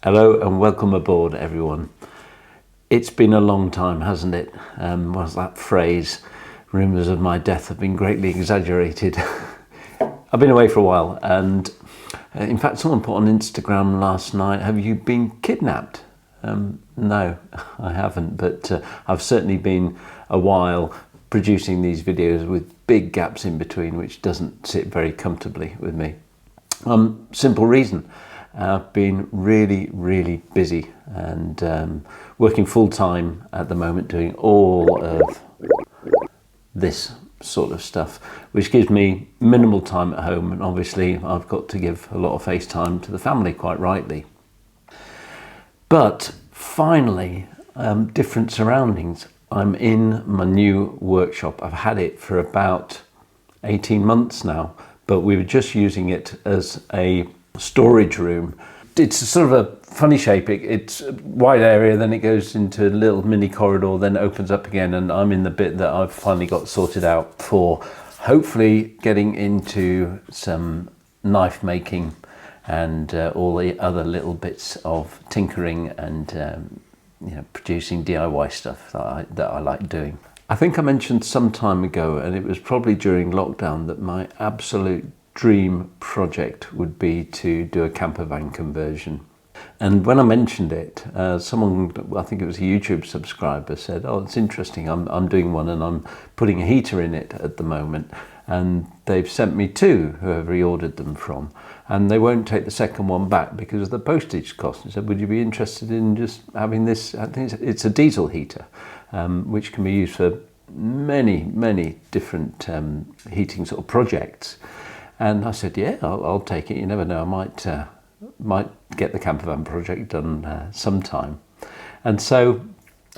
Hello and welcome aboard, everyone. It's been a long time, hasn't it? What's that phrase? Rumours of my death have been greatly exaggerated. I've been away for a while, and in fact someone put on Instagram last night, have you been kidnapped? No, I haven't, but I've certainly been a while producing these videos with big gaps in between, which doesn't sit very comfortably with me. Simple reason. I've been really busy and working full-time at the moment, doing all of this sort of stuff, which gives me minimal time at home, and obviously I've got to give a lot of face time to the family, quite rightly. But finally, different surroundings. I'm in my new workshop. I've had it for about 18 months now, but we were just using it as a storage room. It's a sort of a funny shape. It's a wide area, then it goes into a little mini corridor, then it opens up again, and I'm in the bit that I've finally got sorted out for hopefully getting into some knife making and all the other little bits of tinkering and producing DIY stuff that I like doing. I think I mentioned some time ago, and it was probably during lockdown, that my absolute dream project would be to do a camper van conversion. And when I mentioned it, someone, I think it was a YouTube subscriber, said, oh, it's interesting, I'm doing one and I'm putting a heater in it at the moment, and they've sent me two, whoever he ordered them from, and they won't take the second one back because of the postage cost. He said, would you be interested in just having this? I think it's a diesel heater, which can be used for many different heating sort of projects. And I said, yeah, I'll take it. You never know, I might get the camper van project done sometime. And so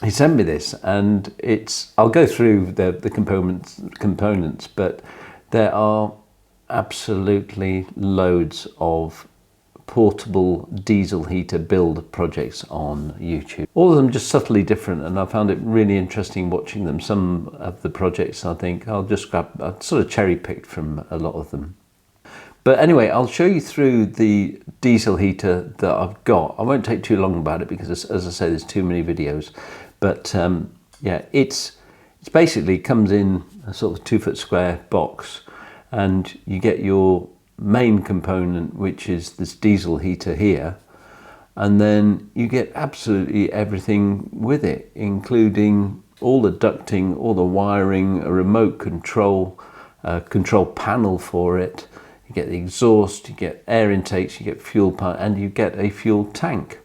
he sent me this, and I'll go through the components, but there are absolutely loads of portable diesel heater build projects on YouTube. All of them just subtly different, and I found it really interesting watching them. Some of the projects I think I'll just grab, I sort of cherry picked from a lot of them. But anyway, I'll show you through the diesel heater that I've got. I won't take too long about it because, as I say, there's too many videos. But yeah, it's basically comes in a sort of 2-foot square box, and you get your main component, which is this diesel heater here, and then you get absolutely everything with it, including all the ducting, all the wiring, a remote control, control panel for it. You get the exhaust, you get air intakes, you get fuel pump, and you get a fuel tank.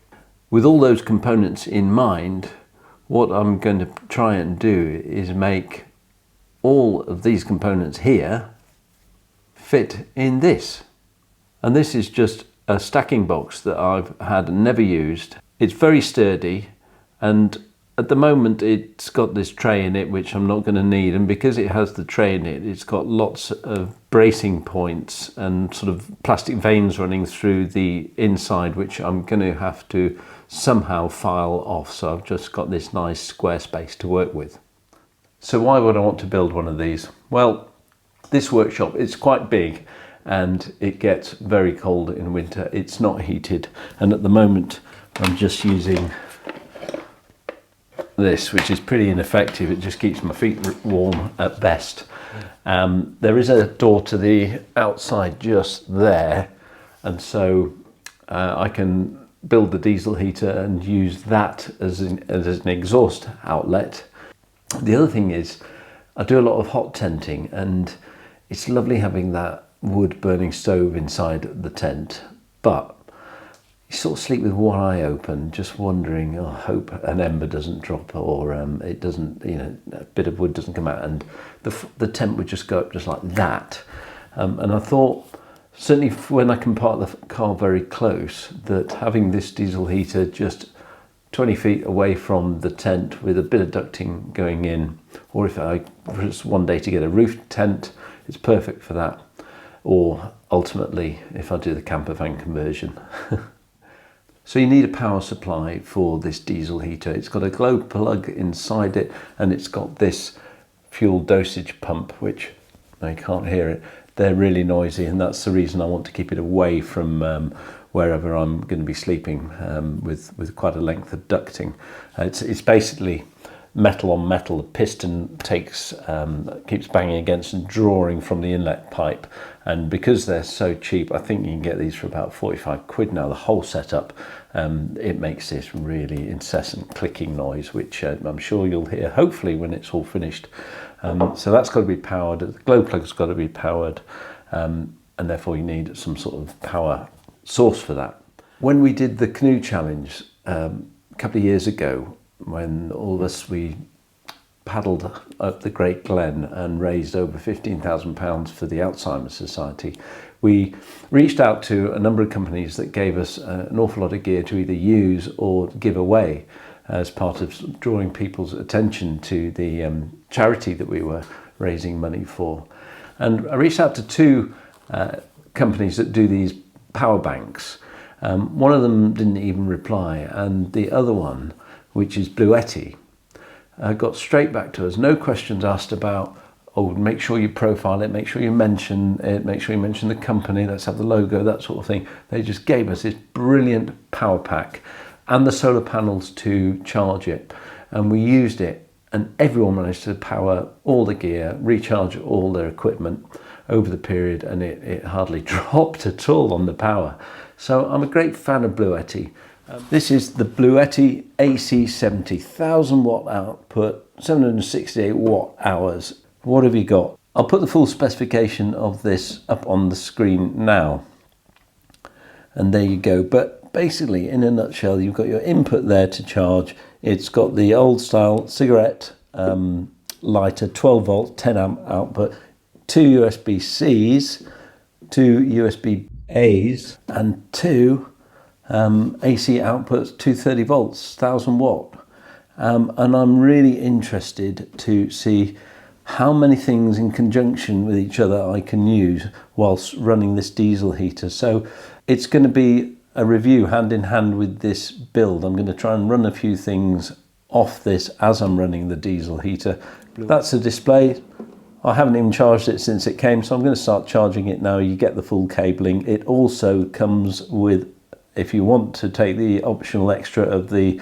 With all those components in mind, what I'm going to try and do is make all of these components here fit in this. And this is just a stacking box that I've had and never used. It's very sturdy, and at the moment it's got this tray in it which I'm not going to need, and because it has the tray in it, it's got lots of bracing points and sort of plastic veins running through the inside, which I'm going to have to somehow file off. So I've just got this nice square space to work with. So why would I want to build one of these? Well, this workshop is quite big and it gets very cold in winter. It's not heated, and at the moment I'm just using this, which is pretty ineffective. It just keeps my feet warm at best. There is a door to the outside just there, and so I can build the diesel heater and use that as an exhaust outlet. The other thing is I do a lot of hot tenting, and it's lovely having that wood burning stove inside the tent, but you sort of sleep with one eye open, just wondering, oh, I hope an ember doesn't drop, or it doesn't, a bit of wood doesn't come out, and the tent would just go up just like that. And I thought, certainly when I can park the car very close, that having this diesel heater just 20 feet away from the tent with a bit of ducting going in, or if I just one day to get a roof tent, it's perfect for that. Or ultimately, if I do the camper van conversion. So you need a power supply for this diesel heater. It's got a glow plug inside it, and it's got this fuel dosage pump, which I can't hear it. They're really noisy, and that's the reason I want to keep it away from wherever I'm going to be sleeping, with quite a length of ducting. It's basically metal on metal. The piston keeps banging against and drawing from the inlet pipe, and because they're so cheap, I think you can get these for about 45 quid now, the whole setup. It makes this really incessant clicking noise, which I'm sure you'll hear hopefully when it's all finished. So that's got to be powered, the glow plug's got to be powered, and therefore you need some sort of power source for that. When we did the canoe challenge a couple of years ago, when all of us, we paddled up the Great Glen and raised over £15,000 for the Alzheimer's Society, we reached out to a number of companies that gave us an awful lot of gear to either use or give away as part of drawing people's attention to the charity that we were raising money for. And I reached out to two companies that do these power banks. One of them didn't even reply, and the other one, which is Bluetti, got straight back to us, no questions asked about, oh, make sure you profile it, make sure you mention it, make sure you mention the company, let's have the logo, that sort of thing. They just gave us this brilliant power pack and the solar panels to charge it, and we used it, and everyone managed to power all the gear, recharge all their equipment over the period, and it hardly dropped at all on the power. So I'm a great fan of Bluetti. This is the Bluetti AC70, 1000 watt output, 768 watt hours. What have you got? I'll put the full specification of this up on the screen now. And there you go. But basically, in a nutshell, you've got your input there to charge. It's got the old style cigarette lighter, 12 volt, 10 amp output, two USB-Cs, two USB-As, and two AC outputs, 230 volts, 1000 watt. And I'm really interested to see how many things in conjunction with each other I can use whilst running this diesel heater. So it's going to be a review hand in hand with this build. I'm going to try and run a few things off this as I'm running the diesel heater. That's the display. I haven't even charged it since it came, so I'm going to start charging it now. You get the full cabling. It also comes with, if you want to take the optional extra of the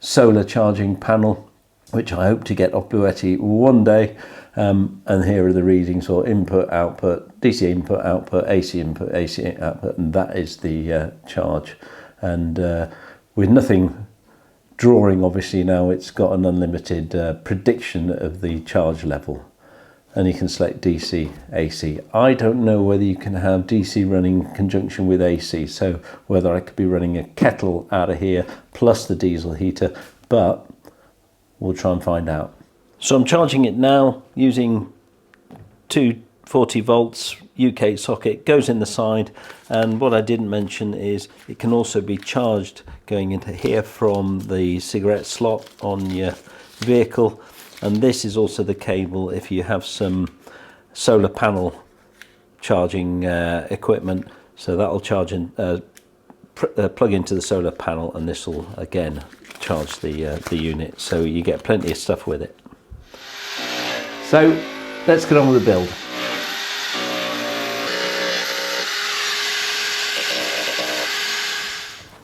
solar charging panel, which I hope to get off Bluetti one day. And here are the readings for input, output, DC input, output, AC input, AC output, and that is the charge. And with nothing drawing, obviously now it's got an unlimited prediction of the charge level. And you can select DC, AC. I don't know whether you can have DC running in conjunction with AC, so whether I could be running a kettle out of here plus the diesel heater, but we'll try and find out. So I'm charging it now using 240 volts UK socket, goes in the side, and what I didn't mention is it can also be charged going into here from the cigarette slot on your vehicle. And this is also the cable if you have some solar panel charging equipment. So that'll charge and plug into the solar panel, and this will again charge the unit. So you get plenty of stuff with it. So let's get on with the build.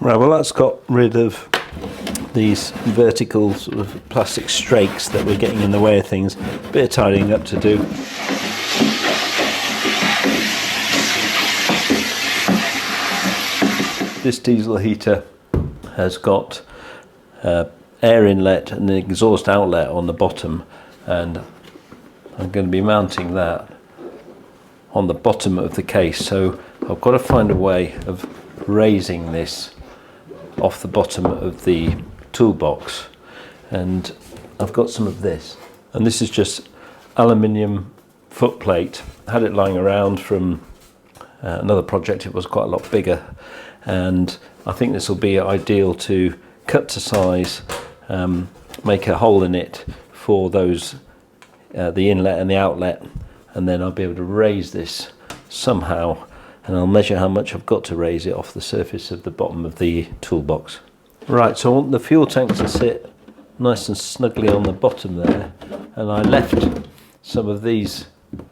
Right, well, that's got rid of these vertical sort of plastic strakes that were getting in the way of things. A bit of tidying up to do. This diesel heater has got air inlet and an exhaust outlet on the bottom, and I'm going to be mounting that on the bottom of the case. So I've got to find a way of raising this off the bottom of the toolbox, and I've got some of this, and this is just aluminium foot plate. I had it lying around from another project. It was quite a lot bigger, and I think this will be ideal to cut to size, make a hole in it for those the inlet and the outlet, and then I'll be able to raise this somehow, and I'll measure how much I've got to raise it off the surface of the bottom of the toolbox. Right, so I want the fuel tank to sit nice and snugly on the bottom there, and I left some of these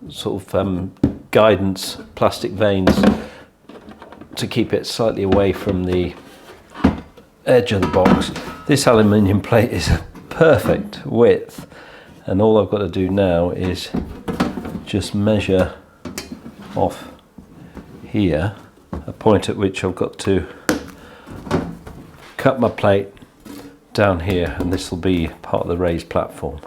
sort of guidance plastic vanes to keep it slightly away from the edge of the box. This aluminium plate is a perfect width, and all I've got to do now is just measure off here a point at which I've got to cut my plate down here, and this will be part of the raised platform.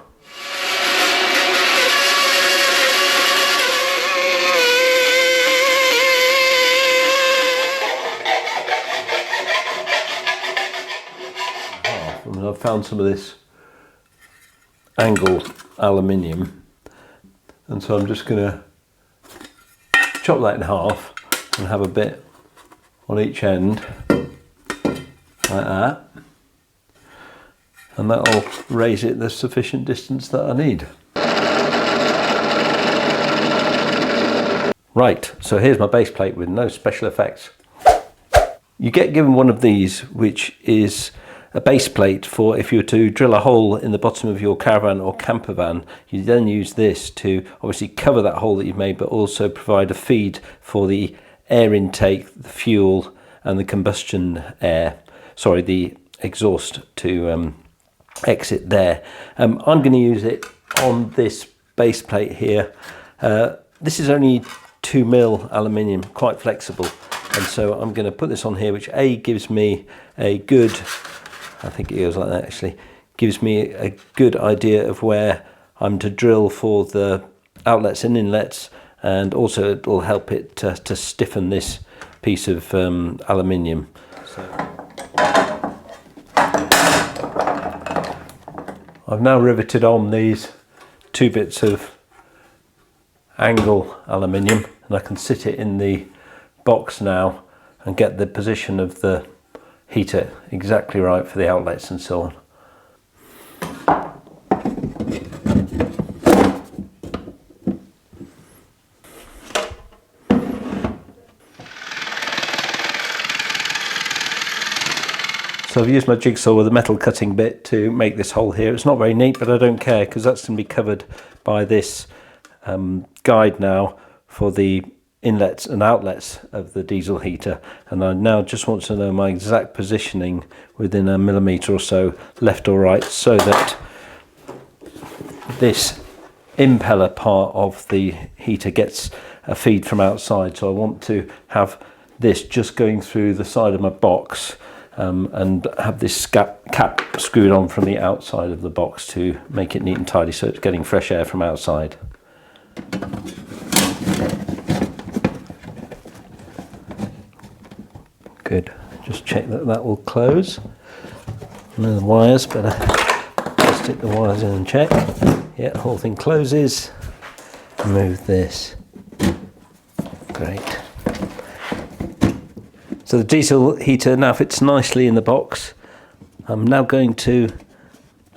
And I've found some of this angled aluminium, and so I'm just going to chop that in half and have a bit on each end like that, and that'll raise it the sufficient distance that I need. Right, so here's my base plate with no special effects. You get given one of these, which is a base plate for if you were to drill a hole in the bottom of your caravan or camper van. You then use this to obviously cover that hole that you've made, but also provide a feed for the air intake, the fuel and the combustion air, sorry, the exhaust to exit there. I'm going to use it on this base plate here. This is only 2mm aluminium, quite flexible, and so I'm going to put this on here, which gives me a good, I think it goes like that actually, gives me a good idea of where I'm to drill for the outlets and inlets, and also it will help it to stiffen this piece of aluminium. I've now riveted on these two bits of angle aluminium, and I can sit it in the box now and get the position of the heater exactly right for the outlets and so on. So I've used my jigsaw with a metal cutting bit to make this hole here. It's not very neat, but I don't care because that's going to be covered by this guide now for the inlets and outlets of the diesel heater, and I now just want to know my exact positioning within a millimetre or so left or right, so that this impeller part of the heater gets a feed from outside. So I want to have this just going through the side of my box, and have this cap screwed on from the outside of the box to make it neat and tidy, so it's getting fresh air from outside. Good, just check that that will close. And the wires, better stick the wires in and check. Yeah, the whole thing closes. Remove this. Great. So the diesel heater now fits nicely in the box. I'm now going to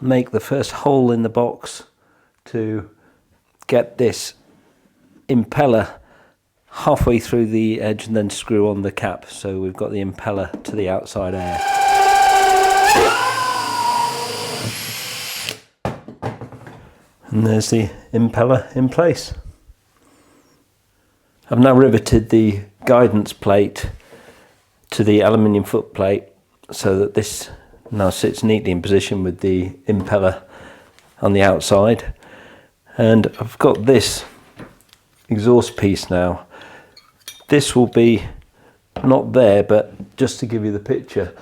make the first hole in the box to get this impeller halfway through the edge and then screw on the cap, so we've got the impeller to the outside air. And there's the impeller in place. I've now riveted the guidance plate to the aluminium foot plate so that this now sits neatly in position with the impeller on the outside, and I've got this exhaust piece now. This will be not there, but just to give you the picture,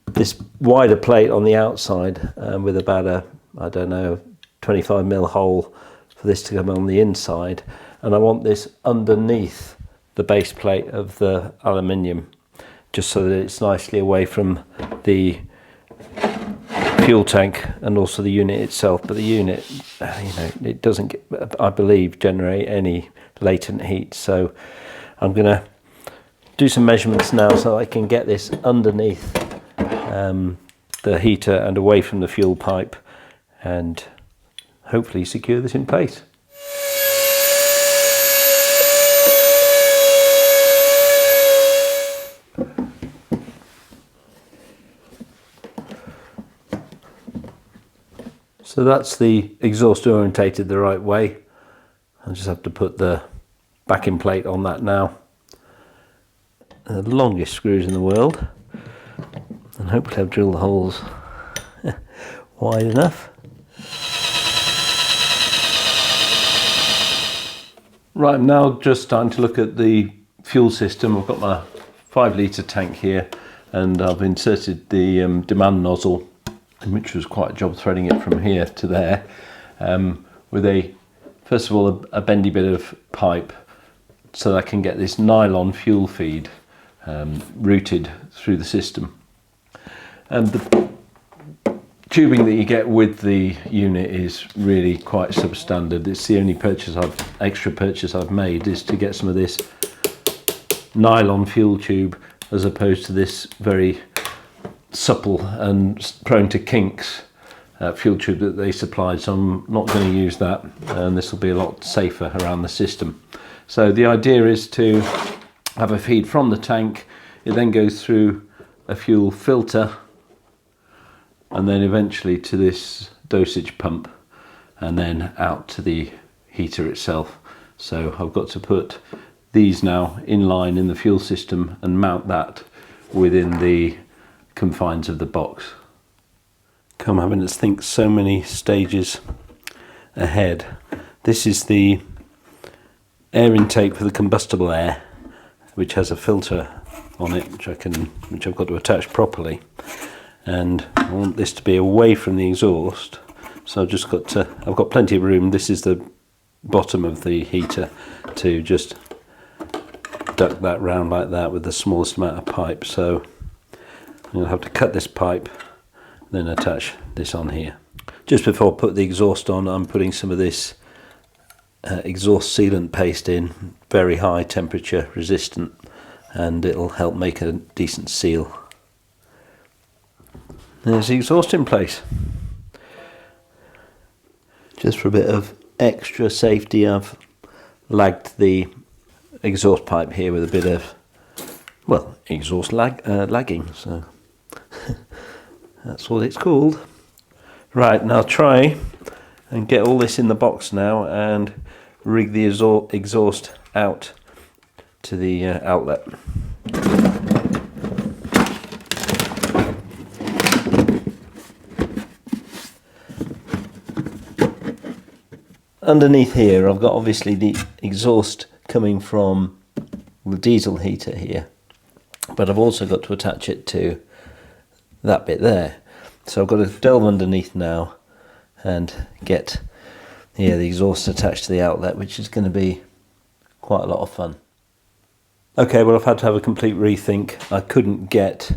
this wider plate on the outside with about a, I don't know, 25mm hole for this to come on the inside, and I want this underneath the base plate of the aluminium, just so that it's nicely away from the fuel tank and also the unit itself. But the unit, you know, it doesn't, I believe, generate any latent heat, so I'm going to do some measurements now so I can get this underneath the heater and away from the fuel pipe, and hopefully secure this in place. So that's the exhaust orientated the right way. I just have to put the backing plate on that now. the longest screws in the world, and hopefully I've drilled the holes wide enough. Right, I'm now just starting to look at the fuel system. I've got my 5-litre tank here, and I've inserted the demand nozzle, which was quite a job threading it from here to there, with first of all a bendy bit of pipe, so that I can get this nylon fuel feed routed through the system. And the tubing that you get with the unit is really quite substandard. It's the only extra purchase I've made, is to get some of this nylon fuel tube, as opposed to this very supple and prone to kinks fuel tube that they supplied. So I'm not going to use that, and this will be a lot safer around the system. So the idea is to have a feed from the tank. It then goes through a fuel filter, and then eventually to this dosage pump, and then out to the heater itself. So I've got to put these now in line in the fuel system and mount that within the confines of the box. I'm having to think so many stages ahead. This is the air intake for the combustible air, which has a filter on it, which I've got to attach properly. And I want this to be away from the exhaust, so I've got plenty of room. This is the bottom of the heater to just duck that round like that with the smallest amount of pipe. So I'm going to have to cut this pipe, then attach this on here. Just before I put the exhaust on, I'm putting some of this exhaust sealant paste in, very high temperature resistant, and it'll help make a decent seal. There's the exhaust in place. Just for a bit of extra safety, I've lagged the exhaust pipe here with a bit of, well, exhaust lagging, so that's what it's called. Right, now try and get all this in the box now and rig the exhaust out to the outlet. Underneath here I've got obviously the exhaust coming from the diesel heater here, but I've also got to attach it to that bit there. So I've got to delve underneath now and get the exhaust attached to the outlet, which is going to be quite a lot of fun. Okay, well, I've had to have a complete rethink. I couldn't get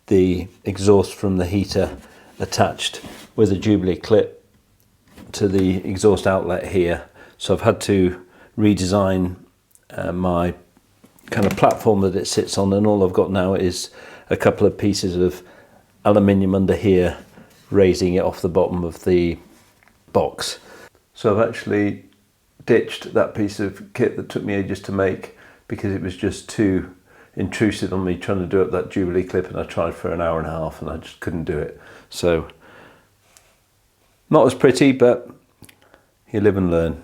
the exhaust from the heater attached with a Jubilee clip to the exhaust outlet here, so I've had to redesign my kind of platform that it sits on, and all I've got now is a couple of pieces of aluminium under here raising it off the bottom of the box. So I've actually ditched that piece of kit that took me ages to make because it was just too intrusive on me trying to do up that Jubilee clip, and I tried for an hour and a half and I just couldn't do it. So not as pretty, but you live and learn.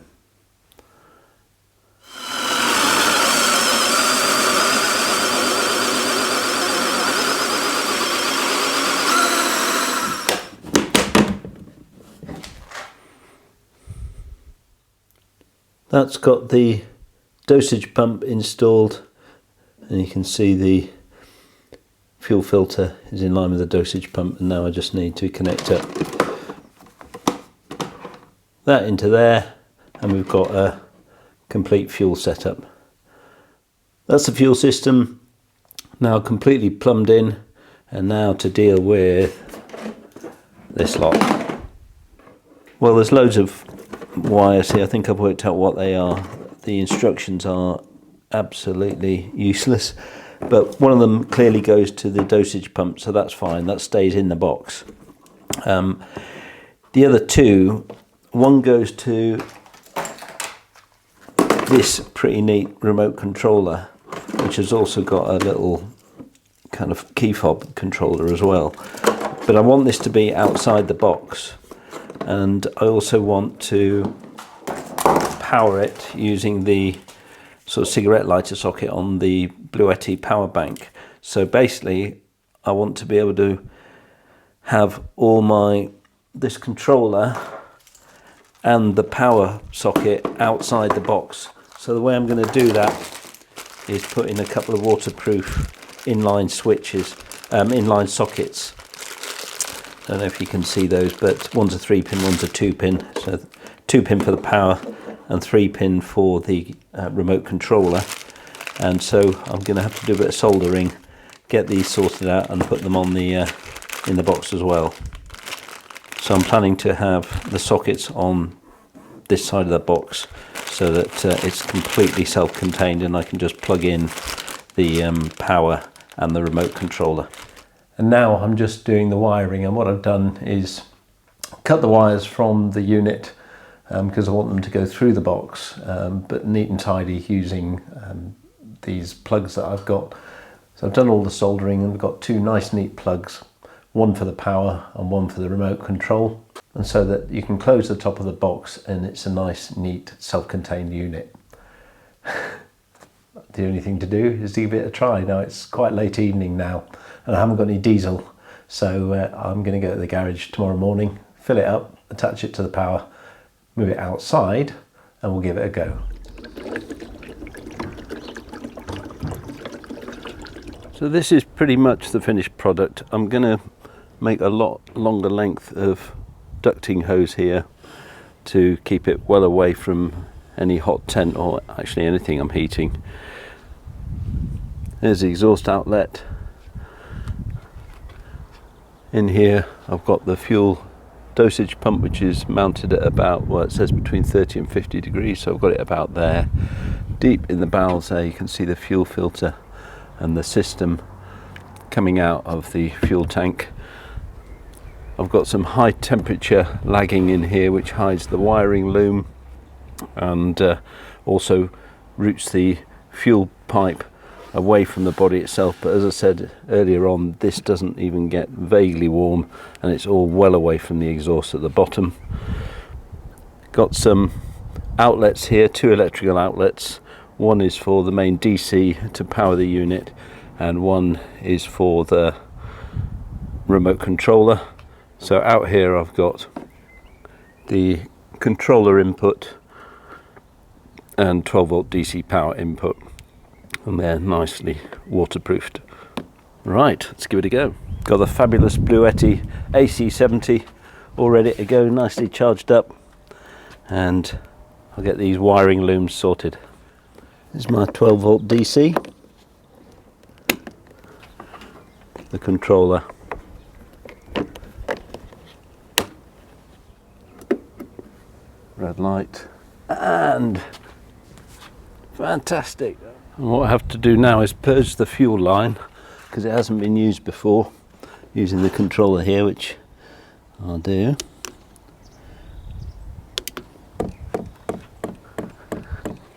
That's got the dosage pump installed, and you can see the fuel filter is in line with the dosage pump, and now I just need to connect up that into there, and we've got a complete fuel setup. That's the fuel system now completely plumbed in, and now to deal with this lot. Well, there's loads of wires here. I think I've worked out what they are. The instructions are absolutely useless, but one of them clearly goes to the dosage pump, so that's fine, that stays in the box. The other two, one goes to this pretty neat remote controller, which has also got a little kind of key fob controller as well, but I want this to be outside the box, and I also want to power it using the sort of cigarette lighter socket on the Bluetti power bank. So basically I want to be able to have all this controller and the power socket outside the box. So the way I'm going to do that is put in a couple of waterproof inline switches, inline sockets. I don't know if you can see those, but one's a 3-pin, one's a 2-pin. So 2-pin for the power and 3-pin for the remote controller. And so I'm going to have to do a bit of soldering, get these sorted out and put them on the in the box as well. So I'm planning to have the sockets on this side of the box so that it's completely self-contained and I can just plug in the power and the remote controller. And now I'm just doing the wiring, and what I've done is cut the wires from the unit because I want them to go through the box, but neat and tidy using these plugs that I've got. So I've done all the soldering and I've got 2 nice neat plugs, one for the power and one for the remote control, and so that you can close the top of the box and it's a nice neat self-contained unit. The only thing to do is to give it a try. Now it's quite late evening now and I haven't got any diesel, so I'm going to go to the garage tomorrow morning, fill it up, attach it to the power, move it outside and we'll give it a go. So this is pretty much the finished product. I'm going to make a lot longer length of ducting hose here to keep it well away from any hot tent or actually anything I'm heating. There's the exhaust outlet. In here I've got the fuel dosage pump, which is mounted at about, well, it says between 30 and 50 degrees, so I've got it about there. Deep in the bowels there you can see the fuel filter and the system coming out of the fuel tank. I've got some high temperature lagging in here which hides the wiring loom and also routes the fuel pipe away from the body itself, but as I said earlier on, this doesn't even get vaguely warm and it's all well away from the exhaust at the bottom. Got some outlets here, 2 electrical outlets. One is for the main DC to power the unit and one is for the remote controller. So out here I've got the controller input and 12-volt DC power input, and they're nicely waterproofed. Right, let's give it a go. Got the fabulous Bluetti AC70 all ready to go, nicely charged up, and I'll get these wiring looms sorted. This is my 12-volt DC, the controller, red light, and fantastic. And what I have to do now is purge the fuel line because it hasn't been used before, using the controller here, which I'll do.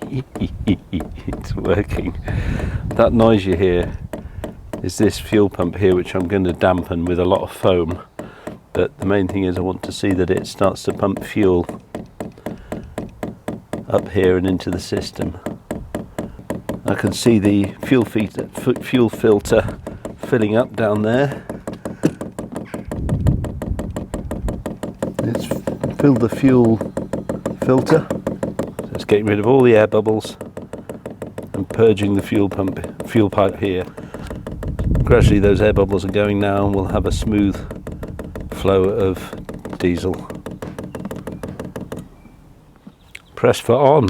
It's working. That noise you hear is this fuel pump here, which I'm going to dampen with a lot of foam, but the main thing is I want to see that it starts to pump fuel up here and into the system. I can see the fuel filter filling up down there. It's filled the fuel filter, so it's getting rid of all the air bubbles and purging the fuel pipe here. Gradually those air bubbles are going now and we'll have a smooth flow of diesel. Press for on.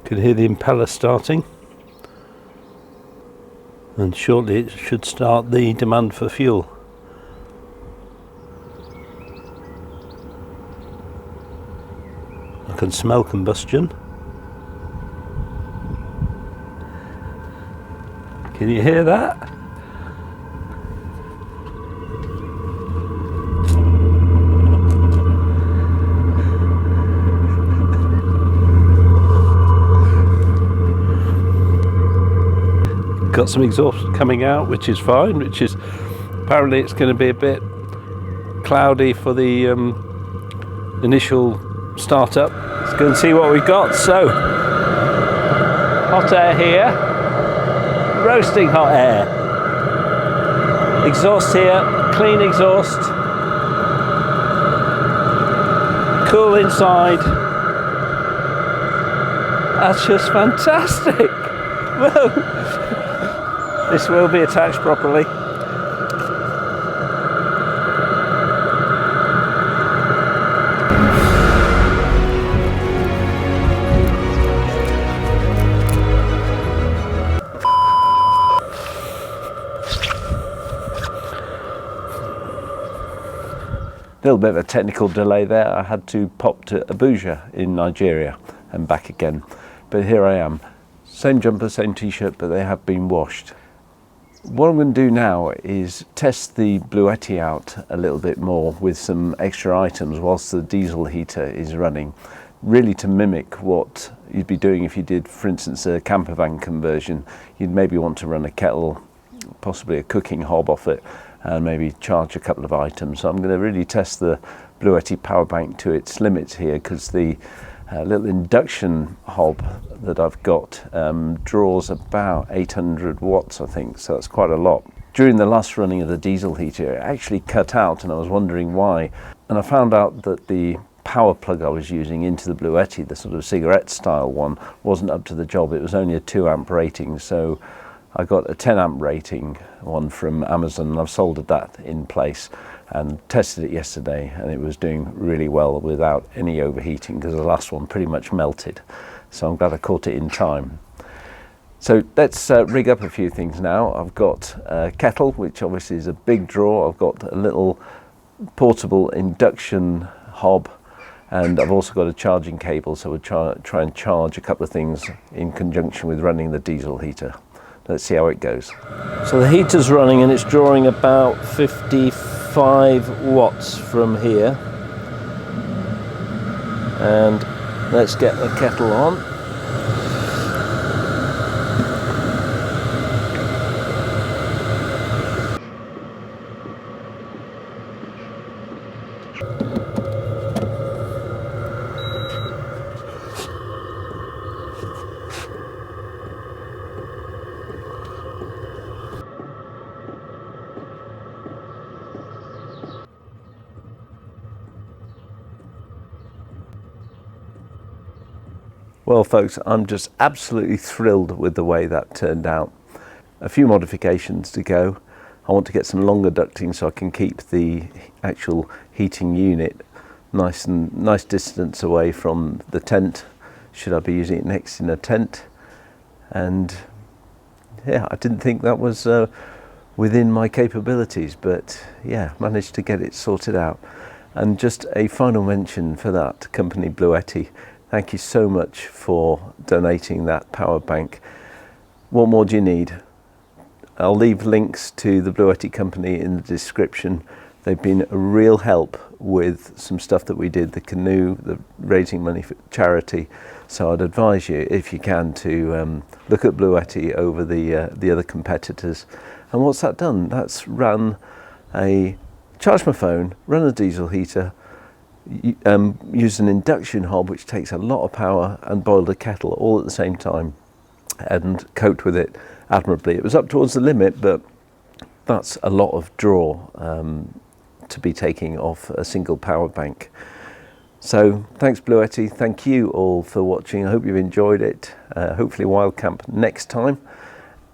Can hear the impeller starting, and shortly it should start the demand for fuel. I can smell combustion. Can you hear that? Got some exhaust coming out, which is fine, which is apparently it's going to be a bit cloudy for the initial startup. It's go and see what we've got. So, hot air here, roasting hot air. Exhaust here, clean exhaust. Cool inside. That's just fantastic. Whoa. This will be attached properly. A little bit of a technical delay there. I had to pop to Abuja in Nigeria and back again. But here I am. Same jumper, same t-shirt, but they have been washed. What I'm going to do now is test the Bluetti out a little bit more with some extra items whilst the diesel heater is running, really to mimic what you'd be doing if you did, for instance, a camper van conversion. You'd maybe want to run a kettle, possibly a cooking hob off it, and maybe charge a couple of items. So I'm going to really test the Bluetti power bank to its limits here, because the little induction hob that I've got draws about 800 watts, I think, so that's quite a lot. During the last running of the diesel heater, it actually cut out, and I was wondering why. And I found out that the power plug I was using into the Bluetti, the sort of cigarette style one, wasn't up to the job. It was only a 2 amp rating, so I got a 10 amp rating one from Amazon, and I've soldered that in place and tested it yesterday, and it was doing really well without any overheating, because the last one pretty much melted. So I'm glad I caught it in time. So let's rig up a few things now. I've got a kettle, which obviously is a big draw. I've got a little portable induction hob, and I've also got a charging cable, so we'll try and charge a couple of things in conjunction with running the diesel heater. Let's see how it goes. So the heater's running and it's drawing about 55 watts from here. And let's get the kettle on. Well folks, I'm just absolutely thrilled with the way that turned out. A few modifications to go. I want to get some longer ducting so I can keep the actual heating unit nice distance away from the tent, should I be using it next in a tent. And yeah, I didn't think that was within my capabilities, but yeah, managed to get it sorted out. And just a final mention for that company, Bluetti. Thank you so much for donating that power bank. What more do you need? I'll leave links to the Bluetti company in the description. They've been a real help with some stuff that we did, the canoe, the raising money for charity. So I'd advise you, if you can, to look at Bluetti over the other competitors. And what's that done? That's charged my phone, run a diesel heater, used an induction hob which takes a lot of power, and boiled a kettle all at the same time and coped with it admirably. It was up towards the limit, but that's a lot of draw to be taking off a single power bank. So thanks Bluetti, thank you all for watching. I hope you've enjoyed it. Hopefully wild camp next time,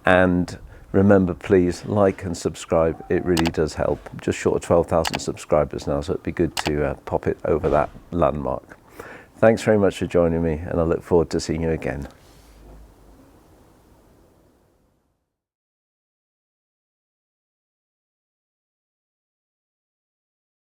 and remember, please like and subscribe. It really does help. Just short of 12,000 subscribers now, so it'd be good to pop it over that landmark. Thanks very much for joining me, and I look forward to seeing you again.